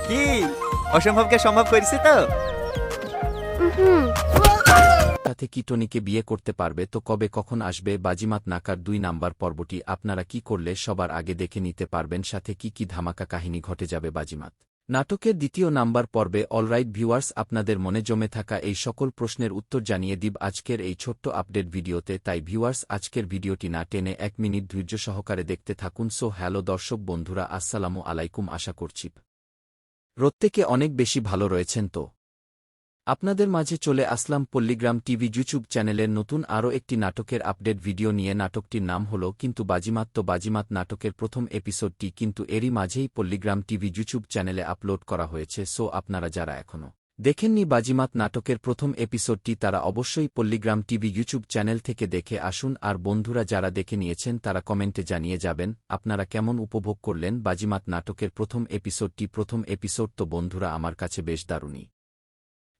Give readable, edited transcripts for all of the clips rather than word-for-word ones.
কি অসম্ভবকে সম্ভব করেছি তো। হুম। সাথে কি টনিকে বিয়ে করতে পারবে তো কবে কখন আসবে বাজিমাত নাকার ২ নাম্বার পর্বটি আপনারা কি করলে সবার আগে দেখে নিতে পারবেন সাথে কি কি ধামাকা কাহিনী ঘটে যাবে বাজিমাত নাটকের ২য় নাম্বার পর্বে। অলরাইট ভিউয়ার্স, আপনাদের মনে জমে থাকা এই সকল প্রশ্নের উত্তর জানিয়ে দিব আজকের এই ছোট্ট আপডেট ভিডিওতে। তাই ভিউয়ার্স, আজকের ভিডিওটি না টেনে ১ মিনিট ধৈর্য সহকারে দেখতে থাকুন। সো হ্যালো দর্শক বন্ধুরা, আসসালামু আলাইকুম। আশা করছি প্রত্যেকে অনেক বেশি ভালো রয়েছেন। তো আপনাদের মাঝে চলে আসলাম পল্লীগ্রাম টিভি ইউটিউব চ্যানেলের নতুন আরও একটি নাটকের আপডেট ভিডিও নিয়ে। নাটকটির নাম হল কিন্তু বাজিমাত। তো বাজিমাত নাটকের প্রথম এপিসোডটি কিন্তু এরই মাঝেই পল্লীগ্রাম টিভি ইউটিউব চ্যানেলে আপলোড করা হয়েছে। সো আপনারা যারা এখনও দেখেননি বাজিমাত নাটকের প্রথম এপিসোডটি, তারা অবশ্যই পল্লীগ্রাম টিভি ইউটিউব চ্যানেল থেকে দেখে আসুন। আর বন্ধুরা যারা দেখে নিয়েছেন তারা কমেন্টে জানিয়ে যাবেন আপনারা কেমন উপভোগ করলেন বাজিমাত নাটকের প্রথম এপিসোডটি। প্রথম এপিসোড তো বন্ধুরা আমার কাছে বেশ দারুণই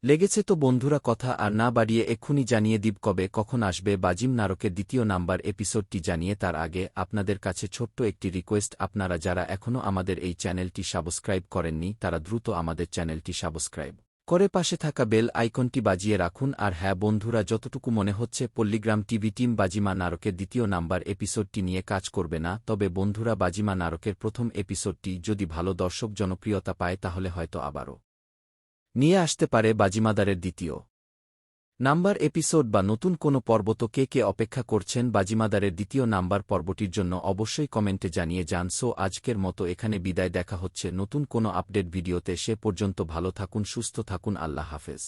লেগেছে। তো বন্ধুরা কথা আর না বাড়িয়ে এক্ষুনি জানিয়ে দিব কবে কখন আসবে বাজিম নাটকের ২য় নাম্বার এপিসোডটি। জানিয়ে তার আগে আপনাদের কাছে ছোট্ট একটি রিকোয়েস্ট, আপনারা যারা এখনও আমাদের এই চ্যানেলটি সাবস্ক্রাইব করেননি তারা দ্রুত আমাদের চ্যানেলটি সাবস্ক্রাইব করে পাশে থাকা বেল আইকনটি বাজিয়ে রাখুন। আর হ্যাঁ বন্ধুরা, যতটুকু মনে হচ্ছে পল্লীগ্রাম টিভি টিম বাজিমা নাটকের ২য় নাম্বার এপিসোডটি নিয়ে কাজ করবে না, তবে বন্ধুরা বাজিমা নাটকের প্রথম এপিসোডটি যদি ভালো দর্শক জনপ্রিয়তা পায় তাহলে হয়তো আবারও নিয়ে আসতে পারে বাজিমাদারের ২য় নাম্বার এপিসোড বা নতুন কোনো পর্ব। তো কে কে অপেক্ষা করছেন বাজিমাদারের ২য় নাম্বার পর্বটির জন্য অবশ্যই কমেন্টে জানিয়ে যান। সো আজকের মতো এখানে বিদায়, দেখা হচ্ছে নতুন কোনো আপডেট ভিডিওতে। সে পর্যন্ত ভালো থাকুন, সুস্থ থাকুন, আল্লাহ হাফেজ।